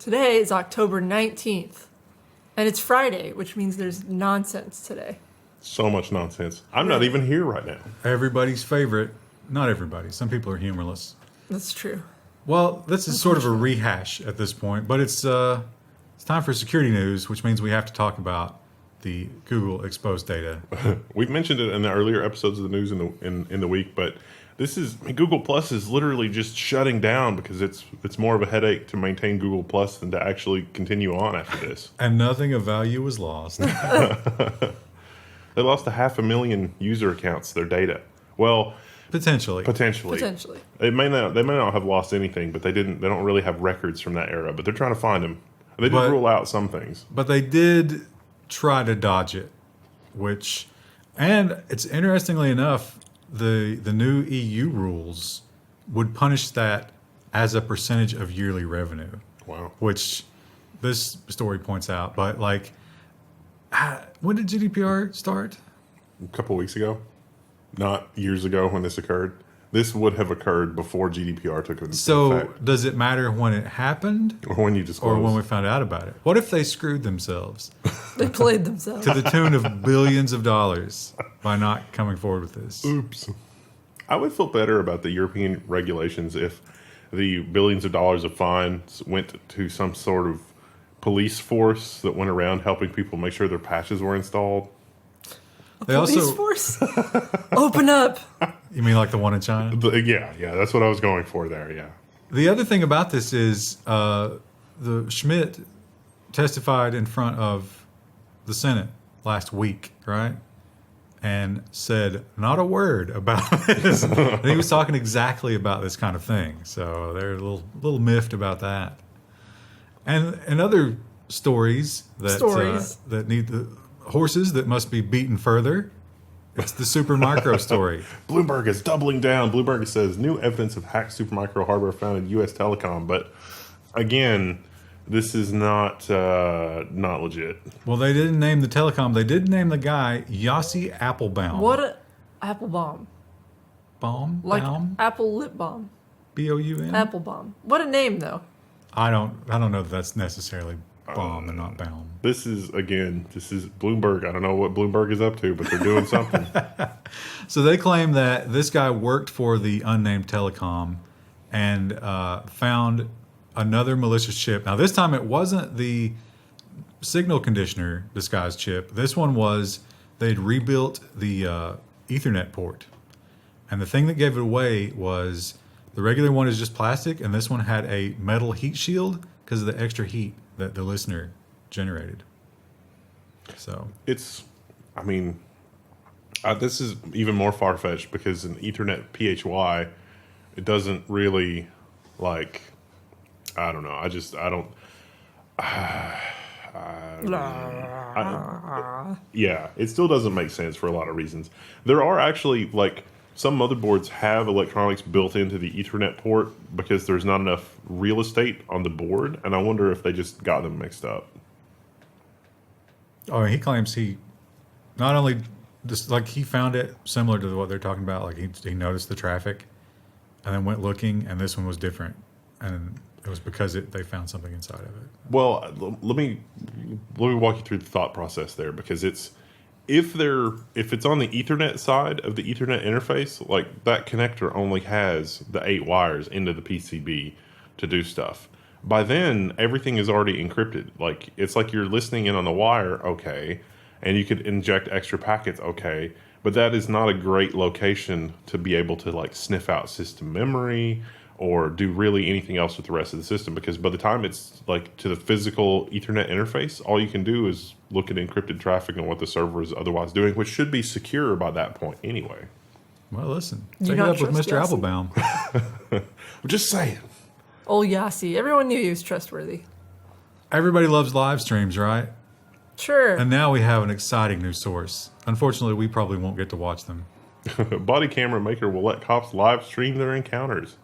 Today is October 19th, and it's Friday, which means there's nonsense today. So much nonsense. I'm not even here right now. Everybody's favorite. Not everybody. Some people are humorless. That's true. Well, this is sort of a rehash at this point, but it's time for security news, which means we have to talk about the Google exposed data. We've mentioned it in the earlier episodes of the news in the week, but Google Plus is literally just shutting down because it's more of a headache to maintain Google Plus than to actually continue on after this. And nothing of value was lost. They lost 500,000 user accounts, their data. Well, Potentially. They may not have lost anything, but they don't really have records from that era, but they're trying to find them. They did rule out some things. But they did try to dodge it, and it's interestingly enough, the new EU rules would punish that as a percentage of yearly revenue. Wow. Which this story points out. But when did GDPR start? A couple weeks ago. Not years ago when this occurred. This would have occurred before GDPR took effect. So does it matter when it happened? Or when you disclose? Or when we found out about it? What if they screwed themselves? They played themselves. To the tune of billions of dollars by not coming forward with this. Oops. I would feel better about the European regulations if the billions of dollars of fines went to some sort of police force that went around helping people make sure their patches were installed. Police force? Open up. You mean like the one in China? Yeah, that's what I was going for there, yeah. The other thing about this is the Schmidt testified in front of the Senate last week, right? And said not a word about this. And he was talking exactly about this kind of thing. So they're a little miffed about that. And other stories that need the horses that must be beaten further. It's the Supermicro story. Bloomberg is doubling down. Bloomberg says new evidence of hacked Supermicro hardware found in U.S. Telecom. But again, this is not legit. Well, they didn't name the Telecom. They did name the guy Yossi Applebaum. What a apple bomb. Bomb? Like Baum? apple lip balm. B-O-U-M? Apple bomb. What a name, though. I don't know that that's necessarily bomb and not Baum. This is Bloomberg. I don't know what Bloomberg is up to, but they're doing something. So they claim that this guy worked for the unnamed Telecom and found another malicious chip. Now, this time it wasn't the signal conditioner disguised chip. This one was they'd rebuilt the Ethernet port. And the thing that gave it away was the regular one is just plastic, and this one had a metal heat shield because of the extra heat that the listener generated. So this is even more far-fetched because an Ethernet PHY, it doesn't really I don't know. Yeah, it still doesn't make sense for a lot of reasons. There are actually some motherboards have electronics built into the Ethernet port because there's not enough real estate on the board, and I wonder if they just got them mixed up. Oh, he claims he not only just he found it similar to what they're talking about. Like he noticed the traffic, and then went looking, and this one was different, and it was because they found something inside of it. Well, let me walk you through the thought process there, because if it's on the Ethernet side of the Ethernet interface, that connector only has the 8 wires into the PCB to do stuff. By then, everything is already encrypted. It's like you're listening in on the wire, okay, and you could inject extra packets, okay, but that is not a great location to be able to sniff out system memory or do really anything else with the rest of the system, because by the time it's to the physical Ethernet interface, all you can do is look at encrypted traffic and what the server is otherwise doing, which should be secure by that point anyway. Well, listen, take it up with Mr. Yossi? Applebaum. I'm just saying. Old Yossi. Everyone knew he was trustworthy. Everybody loves live streams, right? Sure. And now we have an exciting new source. Unfortunately, we probably won't get to watch them. Body camera maker will let cops live stream their encounters.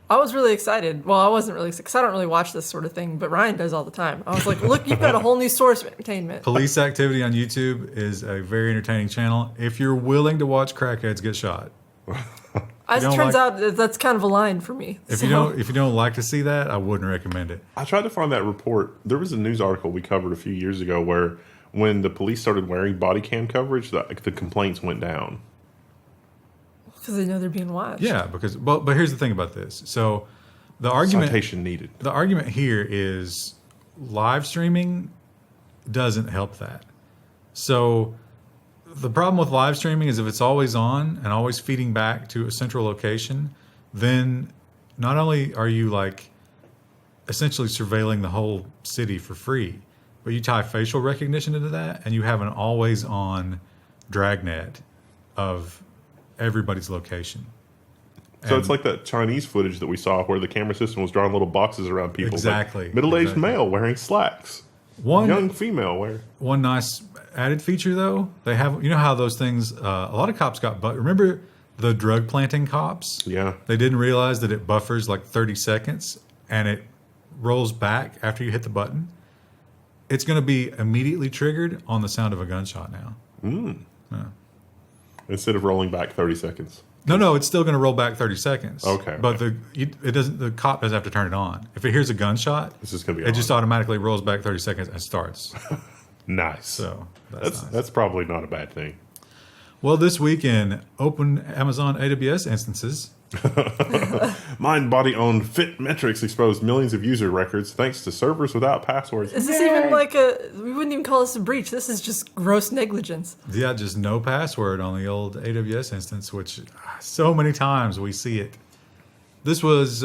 I was really excited. Well, I wasn't really excited because I don't really watch this sort of thing, but Ryan does all the time. I was like, look, you've got a whole new source of entertainment. Police activity on YouTube is a very entertaining channel if you're willing to watch crackheads get shot. As it turns out, that's kind of a line for me. If you don't like to see that, I wouldn't recommend it. I tried to find that report. There was a news article we covered a few years ago where when the police started wearing body cam coverage, the complaints went down. Because they know they're being watched. Yeah, but here's the thing about this. So the argument Citation needed. The argument here is live streaming doesn't help that. So the problem with live streaming is if it's always on and always feeding back to a central location, then not only are you like essentially surveilling the whole city for free, but you tie facial recognition into that and you have an always on dragnet of everybody's location. So it's like that Chinese footage that we saw where the camera system was drawing little boxes around people. Exactly. Like middle-aged male wearing slacks. Young female wearing. One nice added feature, though, they have, you know how those things, a lot of cops got, but remember the drug planting cops? Yeah. They didn't realize that it buffers like 30 seconds and it rolls back after you hit the button. It's going to be immediately triggered on the sound of a gunshot now. Yeah. Instead of rolling back 30 seconds. No, it's still going to roll back 30 seconds. Okay. But the cop doesn't have to turn it on. If it hears a gunshot, This is going to be it on. just automatically rolls back 30 seconds and starts. Nice. So That's probably not a bad thing. Well, this week in open Amazon AWS instances, MindBody-owned FitMetrix exposed millions of user records thanks to servers without passwords. Is this even like we wouldn't even call this a breach. This is just gross negligence. yeah, just no password on the old AWS instance, which so many times we see it. This was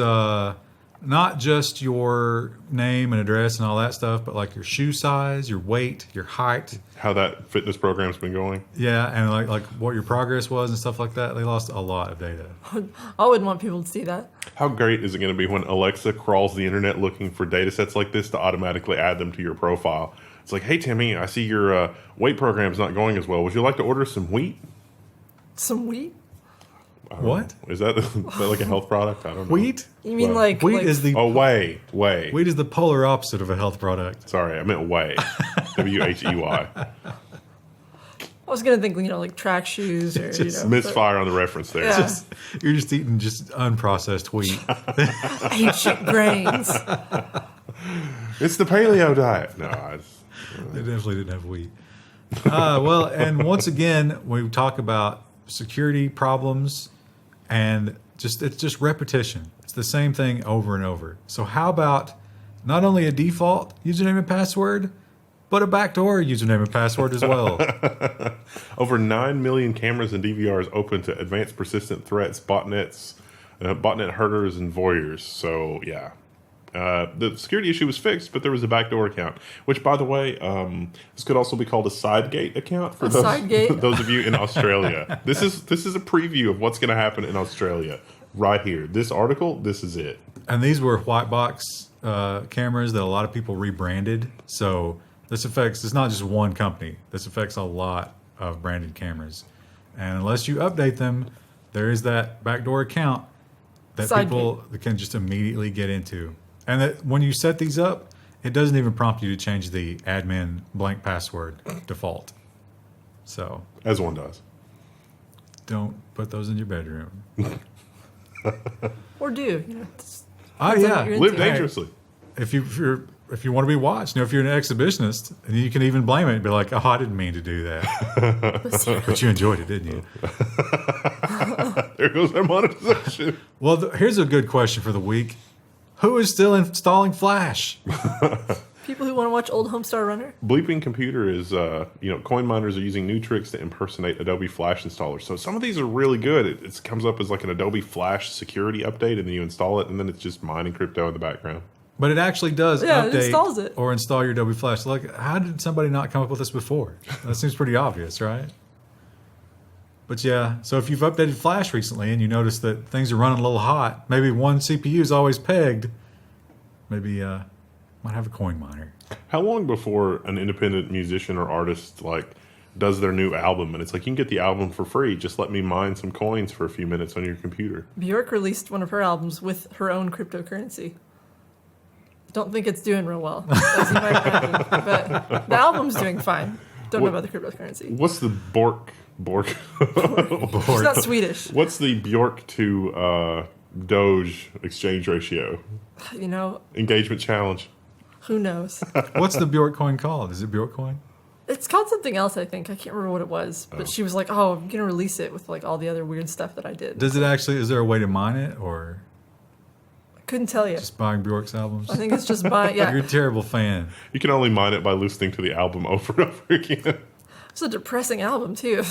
not just your name and address and all that stuff, but like your shoe size, your weight, your height. How that fitness program's been going. Yeah, and like what your progress was and stuff like that. They lost a lot of data. I wouldn't want people to see that. How great is it going to be when Alexa crawls the internet looking for data sets like this to automatically add them to your profile? It's like, hey, Timmy, I see your weight program's not going as well. Would you like to order some wheat? Some wheat? What? Is that like a health product? I don't know. Wheat? You mean Well, like Wheat like, is the Whey. wheat is the polar opposite of a health product. Sorry, I meant whey. W-H-E-Y. I was gonna think like track shoes or Misfire on the reference there. Yeah. You're just eating just unprocessed wheat. ancient grains. It's the paleo diet. No, They definitely didn't have wheat. Well, and once again, we talk about security problems, and it's just repetition. It's the same thing over and over. So how about not only a default username and password, but a backdoor username and password as well? Over 9 million cameras and DVRs open to advanced persistent threats, botnets, botnet herders, and voyeurs. So, yeah. The security issue was fixed, but there was a backdoor account, which, by the way, this could also be called a sidegate account for those of you in Australia. This is a preview of what's going to happen in Australia right here. This article, this is it. And these were white box cameras that a lot of people rebranded. So it's not just one company. This affects a lot of branded cameras. And unless you update them, there is that backdoor account that people can just immediately get into. And that when you set these up, it doesn't even prompt you to change the admin blank password default. So As one does. don't put those in your bedroom. Or do Yeah, you're Live into. dangerously. if you want to be watched, if you're an exhibitionist, and you can even blame it and be like, "Oh, I didn't mean to do that," but you enjoyed it, didn't you? There goes our monetization. Well, here's a good question for the week: who is still installing Flash? People who want to watch old Homestar Runner. Bleeping Computer is, CoinMiners are using new tricks to impersonate Adobe Flash installers. So some of these are really good. It comes up as like an Adobe Flash security update, and then you install it, and then it's just mining crypto in the background. But it actually does It update installs it. or install your Adobe Flash. Like, how did somebody not come up with this before? That seems pretty obvious, right? But yeah, so if you've updated Flash recently and you notice that things are running a little hot, maybe one CPU is always pegged, maybe might have a coin miner. How long before an independent musician or artist does their new album, and it's like, you can get the album for free, just let me mine some coins for a few minutes on your computer? Bjork released one of her albums with her own cryptocurrency. Don't think it's doing real well, as you might imagine, but the album's doing fine. Don't know about the cryptocurrency. What's the Bork? She's not Swedish. What's the Bjork to Doge exchange ratio? You know, Engagement challenge. who knows? What's the Bjork coin called? Is it Bjork coin? It's called something else, I think. I can't remember what it was. But she was like, oh, I'm going to release it with like all the other weird stuff that I did. Does it actually? Is there a way to mine it, or I couldn't tell you. just buying Bjork's albums? I think it's just buying. Yeah. You're a terrible fan. You can only mine it by listening to the album over and over again. It's a depressing album, too.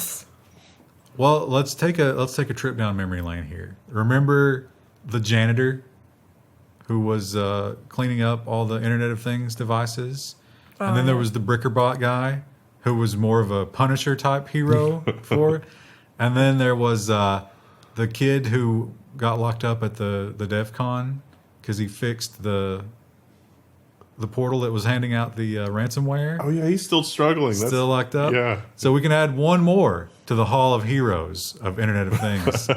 Well, let's take a trip down memory lane here. Remember the janitor who was cleaning up all the Internet of Things devices, and then there was the Brickerbot guy who was more of a Punisher type hero for it. And then there was the kid who got locked up at the DEF CON because he fixed the portal that was handing out the ransomware. Oh yeah, he's still struggling. Still locked up. Yeah. So we can add one more to the Hall of Heroes of Internet of Things.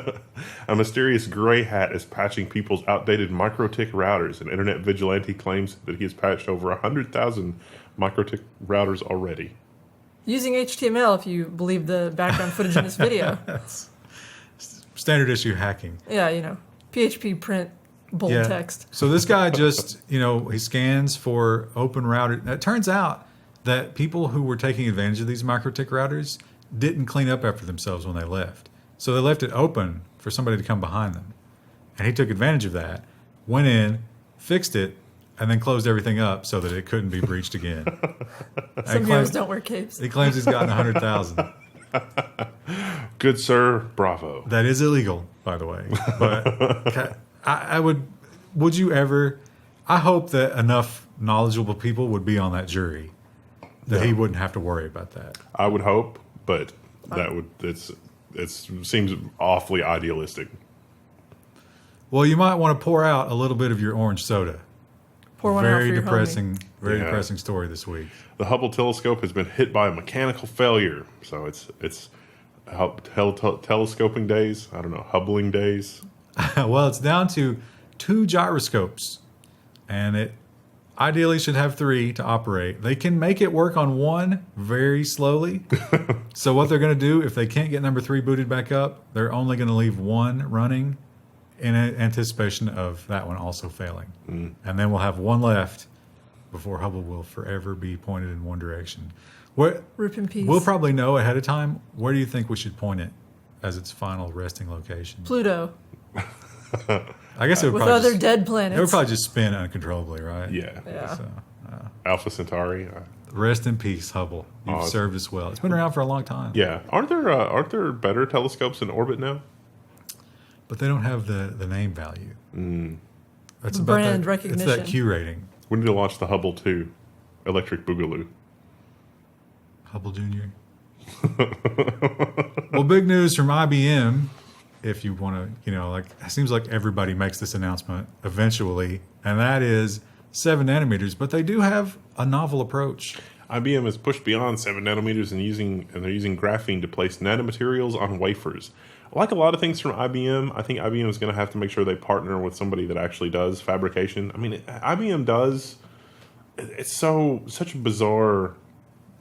A mysterious gray hat is patching people's outdated MikroTik routers. An internet vigilante claims that he has patched over 100,000 MikroTik routers already. Using HTML, if you believe the background footage in this video. Standard issue hacking. Yeah, you know, PHP print bold text. So this guy just, he scans for open router. It turns out that people who were taking advantage of these MikroTik routers didn't clean up after themselves when they left. So they left it open for somebody to come behind them. And he took advantage of that, went in, fixed it, and then closed everything up so that it couldn't be breached again. Some heroes don't wear capes. He claims he's gotten 100,000. Good sir, bravo. That is illegal, by the way. But would you ever, I hope that enough knowledgeable people would be on that jury that he wouldn't have to worry about that. I would hope, but it seems awfully idealistic. Well, you might want to pour out a little bit of your orange soda. Pour one out for your depressing, homie. very depressing story this week. The Hubble telescope has been hit by a mechanical failure, so it's telescoping days. I don't know, Hubbling days. Well, it's down to 2 gyroscopes, and it ideally should have 3 to operate. They can make it work on 1 very slowly. So what they're going to do, if they can't get number 3 booted back up, they're only going to leave 1 running in anticipation of that one also failing. And then we'll have 1 left before Hubble will forever be pointed in one direction. Rip in peace. We'll probably know ahead of time. Where do you think we should point it as its final resting location? Pluto. I guess it would With probably other dead planets. It would probably just spin uncontrollably, right? Yeah. So, Alpha Centauri. rest in peace, Hubble. You've served us well. It's been around for a long time. Yeah. Aren't there better telescopes in orbit now? But they don't have the name value. That's The about brand that, recognition. It's that Q rating. We need to launch the Hubble 2 Electric Boogaloo. Hubble Jr. Well, big news from IBM. If you want to, it seems like everybody makes this announcement eventually, and that is 7 nanometers. But they do have a novel approach. IBM has pushed beyond 7 nanometers and they're using graphene to place nanomaterials on wafers. Like a lot of things from IBM, I think IBM is going to have to make sure they partner with somebody that actually does fabrication. I mean, IBM does. It's such a bizarre,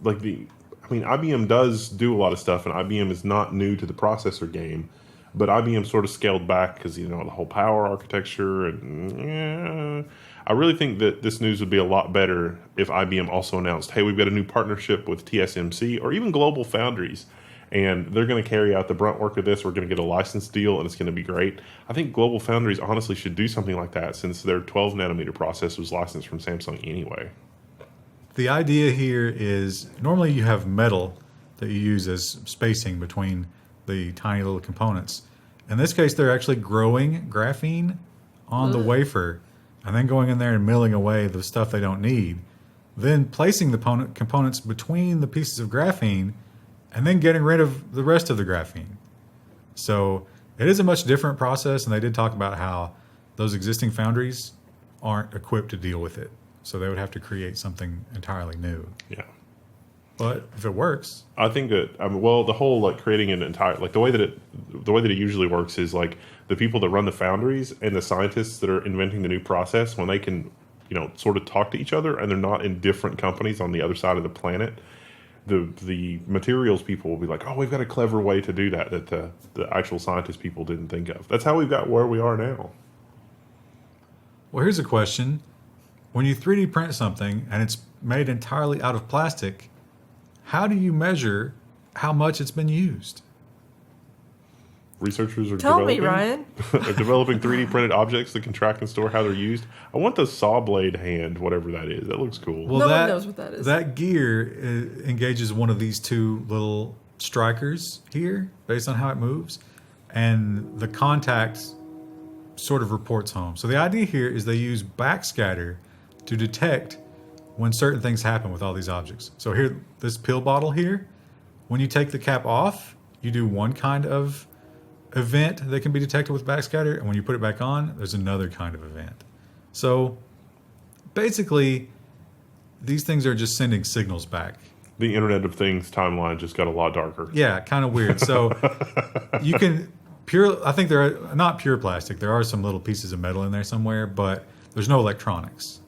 IBM does do a lot of stuff, and IBM is not new to the processor game, but IBM sort of scaled back because the whole power architecture, and I really think that this news would be a lot better if IBM also announced, hey, we've got a new partnership with TSMC or even Global Foundries, and they're going to carry out the brunt work of this. We're going to get a license deal, and it's going to be great. I think Global Foundries honestly should do something like that since their 12 nanometer process was licensed from Samsung anyway. The idea here is normally you have metal that you use as spacing between the tiny little components. In this case, they're actually growing graphene on the wafer and then going in there and milling away the stuff they don't need, then placing the components between the pieces of graphene and then getting rid of the rest of the graphene. So it is a much different process, and they did talk about how those existing foundries aren't equipped to deal with it. So they would have to create something entirely new. Yeah. But if it works, I think that the whole creating an entire the way that it usually works is the people that run the foundries and the scientists that are inventing the new process, when they can sort of talk to each other and they're not in different companies on the other side of the planet, the materials people will be like, oh, we've got a clever way to do that the actual scientist people didn't think of. That's how we've got where we are now. Well, here's a question. When you 3D print something and it's made entirely out of plastic, how do you measure how much it's been used? Researchers are Tell me, Ryan. are developing 3D printed objects that can track and store how they're used. I want the saw blade hand, whatever that is. That looks cool. Well, No one knows what that is. That gear engages one of these two little strikers here, based on how it moves, and the contact sort of reports home. So the idea here is they use backscatter to detect when certain things happen with all these objects. So here, this pill bottle here, when you take the cap off, you do one kind of event that can be detected with backscatter, and when you put it back on, there's another kind of event. So basically, these things are just sending signals back. The Internet of Things timeline just got a lot darker. Yeah, kind of weird. So you can I think they're not pure plastic. There are some little pieces of metal in there somewhere, but there's no electronics.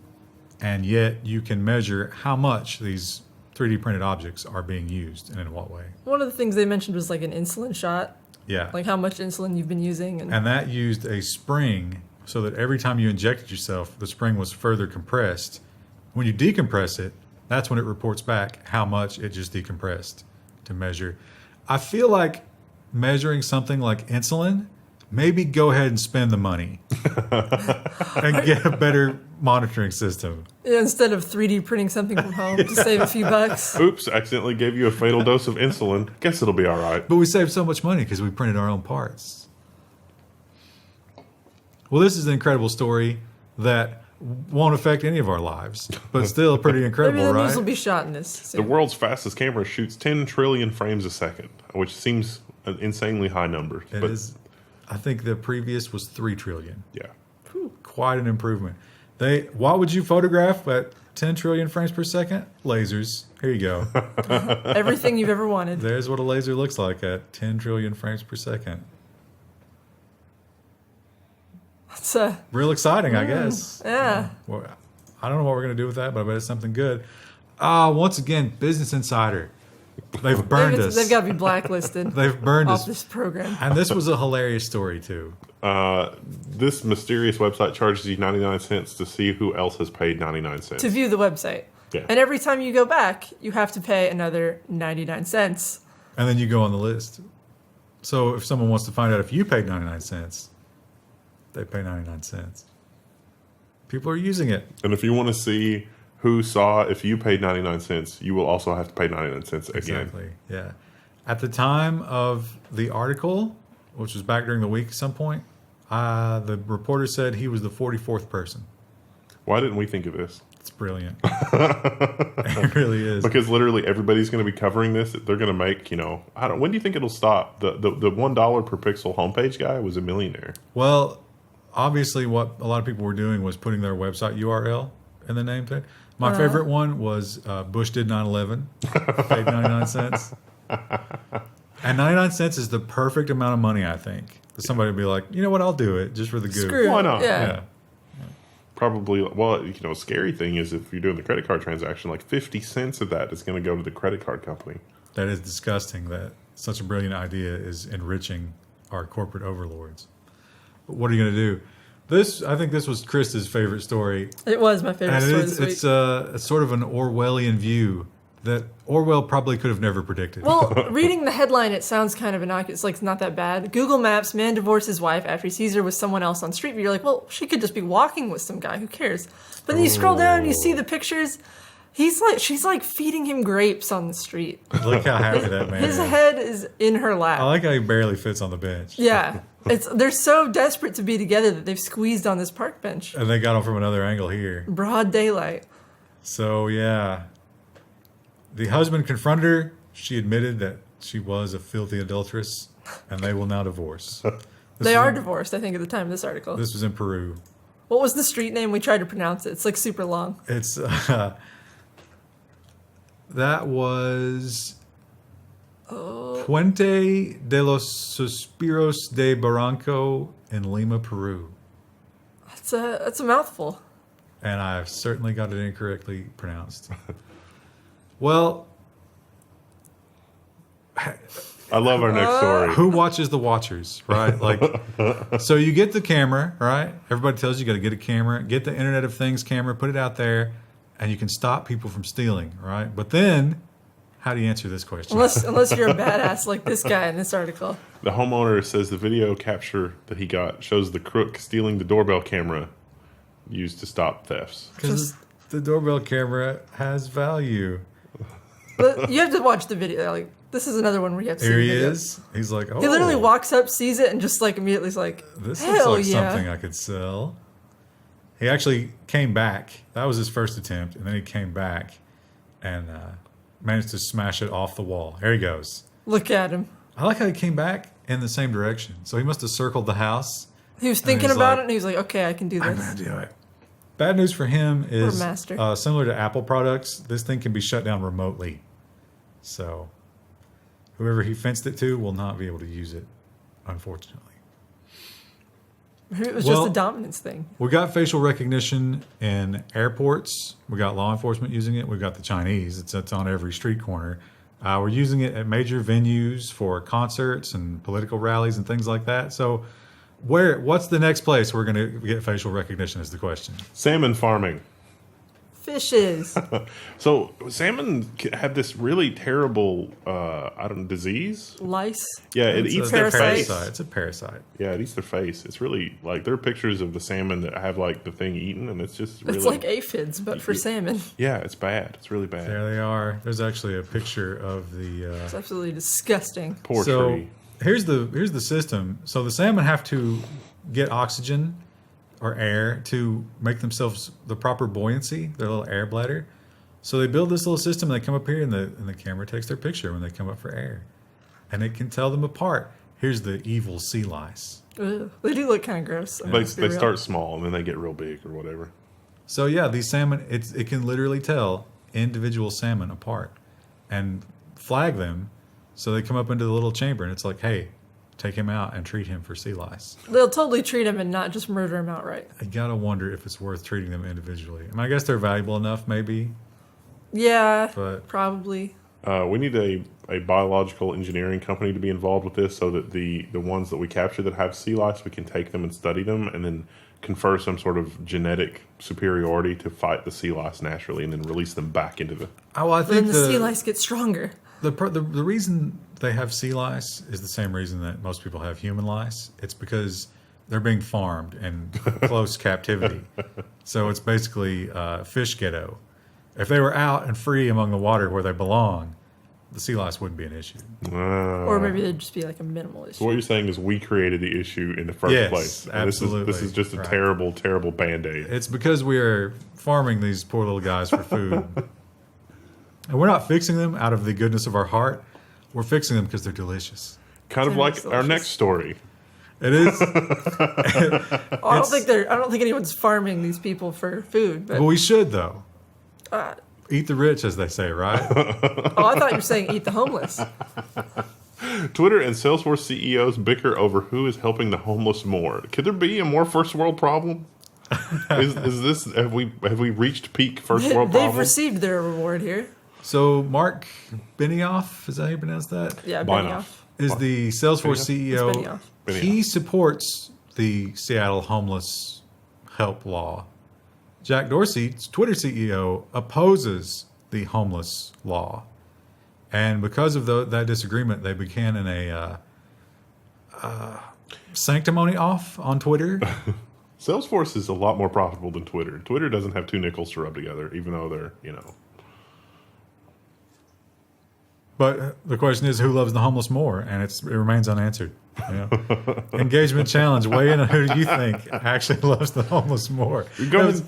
And yet you can measure how much these 3D printed objects are being used and in what way. One of the things they mentioned was like an insulin shot, Yeah. like how much insulin you've been using. And that used a spring so that every time you injected yourself, the spring was further compressed. When you decompress it, that's when it reports back how much it just decompressed to measure. I feel like measuring something like insulin, maybe go ahead and spend the money and get a better monitoring system. Yeah, instead of 3D printing something from home to save a few bucks. Oops, accidentally gave you a fatal dose of insulin. Guess it'll be all right. But we saved so much money because we printed our own parts. Well, this is an incredible story that won't affect any of our lives, but still pretty incredible, Maybe the right? news will be shot in this soon. The world's fastest camera shoots 10 trillion frames a second, which seems an insanely high number. It is. I think the previous was 3 trillion. Yeah. Quite an improvement. What would you photograph at 10 trillion frames per second? Lasers. Here you go. Everything you've ever wanted. There's what a laser looks like at 10 trillion frames per second. It's Real exciting, I guess. yeah. Well, I don't know what we're going to do with that, but I bet it's something good. Once again, Business Insider. They've burned us. They've got to be blacklisted. They've burned off us. this program. And this was a hilarious story, too. This mysterious website charges you 99 cents to see who else has paid 99 cents. To view the website. Yeah. And every time you go back, you have to pay another 99 cents. And then you go on the list. So if someone wants to find out if you paid 99 cents, they pay 99 cents. People are using it. And if you want to see who saw if you paid 99 cents, you will also have to pay 99 cents again. Exactly, yeah. At the time of the article, which was back during the week at some point, the reporter said he was the 44th person. Why didn't we think of this? It's brilliant. It really is. Because literally everybody's going to be covering this. They're going to make, when do you think it'll stop? The $1 per pixel homepage guy was a millionaire. Well, obviously what a lot of people were doing was putting their website URL in the name tag. My favorite one was Bush did 9/11, paid 99 cents. And 99 cents is the perfect amount of money, I think. That somebody would be like, you know what, I'll do it just for the good. Screw it. Why not? Yeah. Probably, scary thing is if you're doing the credit card transaction, like 50 cents of that is going to go to the credit card company. That is disgusting that such a brilliant idea is enriching our corporate overlords. But what are you going to do? I think this was Krista's favorite story. It was my favorite And story it's, this week. it's sort of an Orwellian view that Orwell probably could have never predicted. Well, reading the headline, it sounds kind of innocuous. Like, it's not that bad. Google Maps, man divorces wife after he sees her with someone else on Street View. You're like, well, she could just be walking with some guy. Who cares? But then you scroll down and you see the pictures. She's like feeding him grapes on the street. Look how happy that man His is. head is in her lap. I like how he barely fits on the bench. Yeah. They're so desperate to be together that they've squeezed on this park bench. And they got him from another angle here. Broad daylight. So, yeah. The husband confronted her. She admitted that she was a filthy adulteress, and they will now divorce. They are divorced, I think, at the time of this article. This was in Peru. What was the street name? We tried to pronounce it. It's like super long. It's that was Puente de los Suspiros de Barranco in Lima, Peru. That's a mouthful. And I've certainly got it incorrectly pronounced. Well, I love our next story. Who watches the watchers, right? Like, so you get the camera, right? Everybody tells you got to get a camera, get the Internet of Things camera, put it out there, and you can stop people from stealing, right? But then, how do you answer this question? Unless you're a badass like this guy in this article. The homeowner says the video capture that he got shows the crook stealing the doorbell camera used to stop thefts. Because the doorbell camera has value. But you have to watch the video. Like, this is another one where you have to see Here the he video. is. He's like, oh. He literally walks up, sees it, and just like immediately is like, This looks hell like yeah. something I could sell. He actually came back. That was his first attempt. And then he came back and managed to smash it off the wall. Here he goes. Look at him. I like how he came back in the same direction. So he must have circled the house. He was thinking he's about like, it, and he was like, okay, I can do I'm this. going to do it. Bad news for him is master. similar to Apple products, this thing can be shut down remotely. So whoever he fenced it to will not be able to use it, unfortunately. It was Well, just a dominance thing. We got facial recognition in airports. We got law enforcement using it. We've got the Chinese. It's on every street corner. We're using it at major venues for concerts and political rallies and things like that. So what's the next place we're going to get facial recognition is the question. Salmon farming. Fishes. So salmon have this really terrible, disease. Lice. Yeah, it It's eats a their parasite. face. It's a parasite. Yeah, it eats their face. It's really like there are pictures of the salmon that have like the thing eaten, and it's just really It's like aphids, but for salmon. yeah, it's bad. It's really bad. There they are. There's actually a picture of the. It's absolutely disgusting. Poor So tree. here's the system. So the salmon have to get oxygen or air to make themselves the proper buoyancy, their little air bladder. So they build this little system. And they come up here, and the camera takes their picture when they come up for air, and it can tell them apart. Here's the evil sea lice. Ugh. They do look kind of gross. They start small and then they get real big or whatever. So yeah, these salmon, it can literally tell individual salmon apart and flag them. So they come up into the little chamber, and it's like, hey, take him out and treat him for sea lice. They'll totally treat him and not just murder him outright. I gotta wonder if it's worth treating them individually. I mean, I guess they're valuable enough, maybe. Yeah, But- probably. We need a biological engineering company to be involved with this so that the ones that we capture that have sea lice, we can take them and study them and then confer some sort of genetic superiority to fight the sea lice naturally and then release them back into the... Oh, well, I But then think the sea lice get stronger. the reason they have sea lice is the same reason that most people have human lice. It's because they're being farmed in close captivity. So it's basically fish ghetto. If they were out and free among the water where they belong, the sea lice wouldn't be an issue. Or maybe they'd just be like a minimal So issue. what you're saying is we created the issue in the first Yes, place. And absolutely. This is just a Right. terrible, terrible Band-Aid. It's because we are farming these poor little guys for food. And we're not fixing them out of the goodness of our heart. We're fixing them because they're delicious. Kind of They're like our delicious. next story. It is. Oh, I don't think anyone's farming these people for food. But But we should, though. uh, Eat the rich, as they say, right? oh, I thought you were saying eat the homeless. Twitter and Salesforce CEOs bicker over who is helping the homeless more. Could there be a more first world problem? Is this have we reached peak first world They've problem? received their reward here. So Mark Benioff, is that how you pronounce that? Yeah, Benioff. Benioff. Is the Salesforce CEO. It's Benioff. Benioff. He supports the Seattle homeless help law. Jack Dorsey, Twitter CEO, opposes the homeless law. And because of that disagreement, they began in a sanctimony off on Twitter. Salesforce is a lot more profitable than Twitter. Twitter doesn't have two nickels to rub together, even though they're, But the question is, who loves the homeless more? And it remains unanswered. You know? Engagement challenge. Weigh in on who do you think actually loves the homeless more? Go ahead,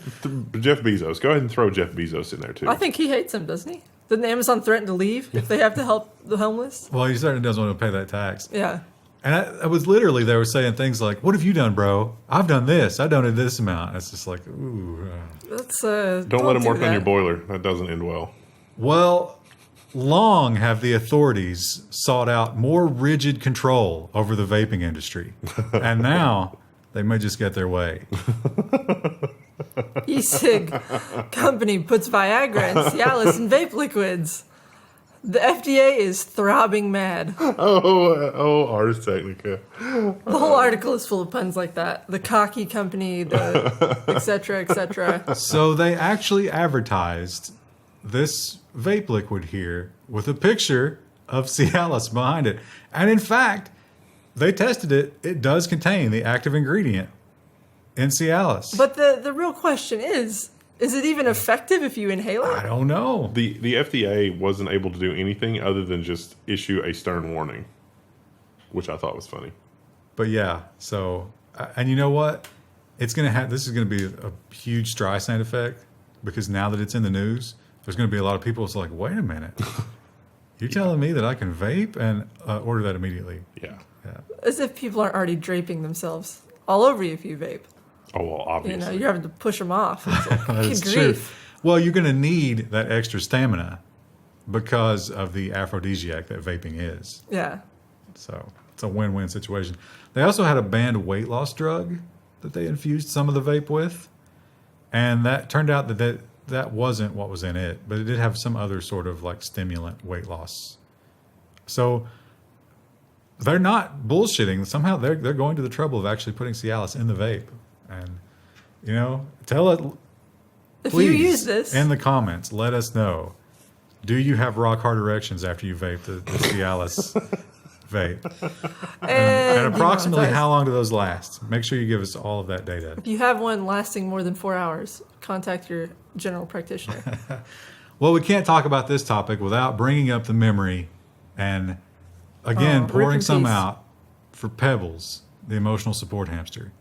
Jeff Bezos. Go ahead and throw Jeff Bezos in there too. I think he hates them, doesn't he? Didn't Amazon threaten to leave if they have to help the homeless? Well, he certainly doesn't want to pay that tax. Yeah. And I was literally, they were saying things like, what have you done, bro? I've done this. I donated this amount. It's just like, ooh. That's Don't let him do work on that. your boiler. That doesn't end well. Well, long have the authorities sought out more rigid control over the vaping industry. And now they may just get their way. E-cig company puts Viagra and Cialis in vape liquids. The FDA is throbbing mad. Ars Technica. The whole article is full of puns like that. The cocky company, the et cetera, et cetera. So they actually advertised this vape liquid here with a picture of Cialis behind it. And in fact, they tested it. It does contain the active ingredient in Cialis. But the real question is it even effective if you inhale it? I don't know. The FDA wasn't able to do anything other than just issue a stern warning, which I thought was funny. But yeah, so, and you know what? It's going to have, this is going to be a huge Streisand effect because now that it's in the news, there's going to be a lot of people that's like, wait a minute. You're telling me that I can vape and order that immediately? Yeah. As if people aren't already draping themselves all over you if you vape. Oh, well, obviously. You're having to push them off. It's like, That's good true. grief. Well, you're going to need that extra stamina because of the aphrodisiac that vaping is. Yeah. So it's a win-win situation. They also had a banned weight loss drug that they infused some of the vape with. And that turned out that wasn't what was in it, but it did have some other sort of like stimulant weight loss. So they're not bullshitting. Somehow they're going to the trouble of actually putting Cialis in the vape. And, tell it, If please, you use this. in the comments, let us know. Do you have rock hard erections after you vape the Cialis vape? And approximately how long do those last? Make sure you give us all of that data. If you have one lasting more than 4 hours, contact your general practitioner. Well, we can't talk about this topic without bringing up the memory and, again, rip pouring in some peace. out for Pebbles, the emotional support hamster.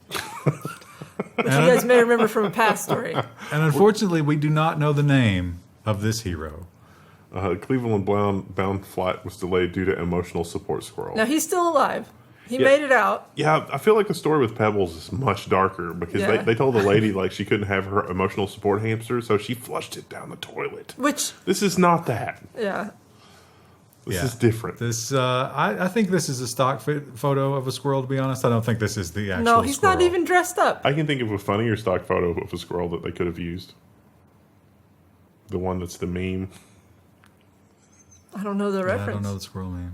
Which you guys may remember from a past story. And unfortunately, we do not know the name of this hero. Cleveland bound flight was delayed due to emotional support squirrel. Now, he's still alive. He made it out. Yeah, I feel like the story with Pebbles is much darker because Yeah. they told the lady like she couldn't have her emotional support hamster, so she flushed it down the toilet. Which, This is not that. yeah. This Yeah. is different. This, I think this is a stock photo of a squirrel, to be honest. I don't think this is the actual No, he's squirrel. not even dressed up. I can think of a funnier stock photo of a squirrel that they could have used. The one that's the meme. I don't know the I reference. don't know the squirrel name.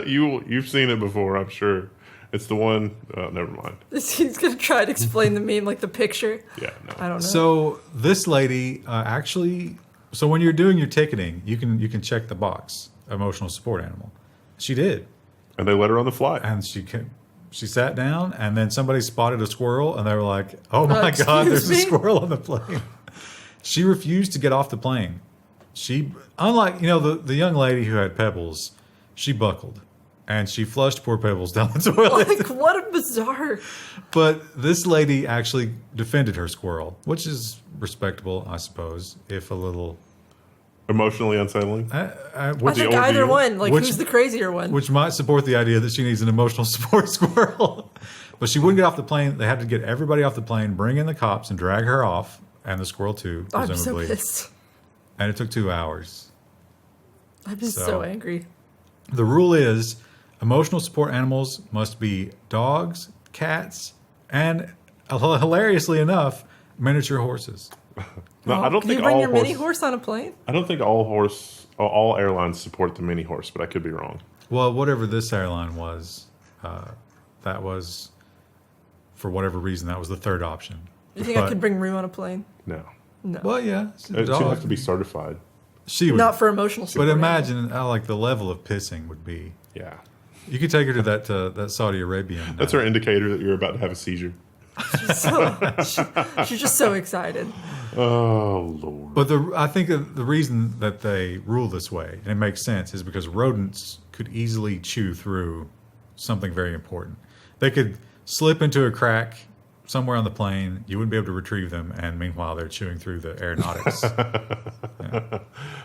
You've seen it before, I'm sure. It's the one. Never mind. He's going to try to explain the meme, like the picture. Yeah, no. I don't know. So this lady actually, so when you're doing your ticketing, you can check the box, emotional support animal. She did, And they let her on the flight. and she sat down, and then somebody spotted a squirrel, and they were like, "Oh my Excuse God, there's a me? squirrel on the plane." She refused to get off the plane. She, unlike the young lady who had Pebbles, she buckled, and she flushed poor Pebbles down the toilet. Like, what a bizarre. But this lady actually defended her squirrel, which is respectable, I suppose, if a little. Emotionally unsettling. I Which, think the either ordeal. one. Like, Which- who's the crazier one? which might support the idea that she needs an emotional support squirrel. But she wouldn't get off the plane. They had to get everybody off the plane, bring in the cops, and drag her off, and the squirrel too, I'm so presumably. pissed. And it took 2 hours. I'm just So- so angry. The rule is emotional support animals must be dogs, cats, and hilariously enough, miniature horses. No, I don't Can think you bring all your mini horse on a plane? I don't think all airlines support the mini horse, but I could be wrong. Well, whatever this airline was, that was, for whatever reason, that was the third option. You think I But- could bring Rue on a plane? No, No. Well, yeah. It's a it should dog. have to be certified. She would, Not for emotional but support. imagine how like the level of pissing would be. Yeah, You could take her to that Saudi Arabian. that's our indicator that you're about to have a seizure. She's just so excited. Oh Lord. But I think that the reason that they rule this way, and it makes sense, is because rodents could easily chew through something very important. They could slip into a crack somewhere on the plane. You wouldn't be able to retrieve them, and meanwhile they're chewing through the aeronautics.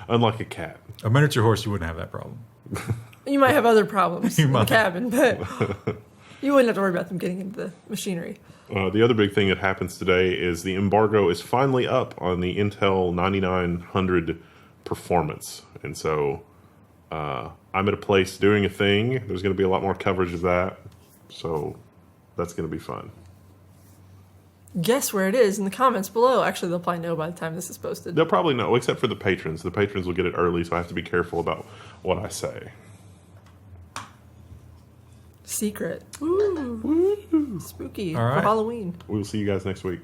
Unlike a cat. A miniature horse, you wouldn't have that problem. You might have other problems You in the might. cabin, but you wouldn't have to worry about them getting into the machinery. The other big thing that happens today is the embargo is finally up on the Intel 9900 performance. And so I'm at a place doing a thing. There's going to be a lot more coverage of that. So that's going to be fun. guess where it is in the comments below. Actually, they'll probably know by the time this is posted. They'll probably know, except for the patrons. The patrons will get it early, so I have to be careful about what I say. Secret. Ooh. Spooky All right. for Halloween. We'll see you guys next week.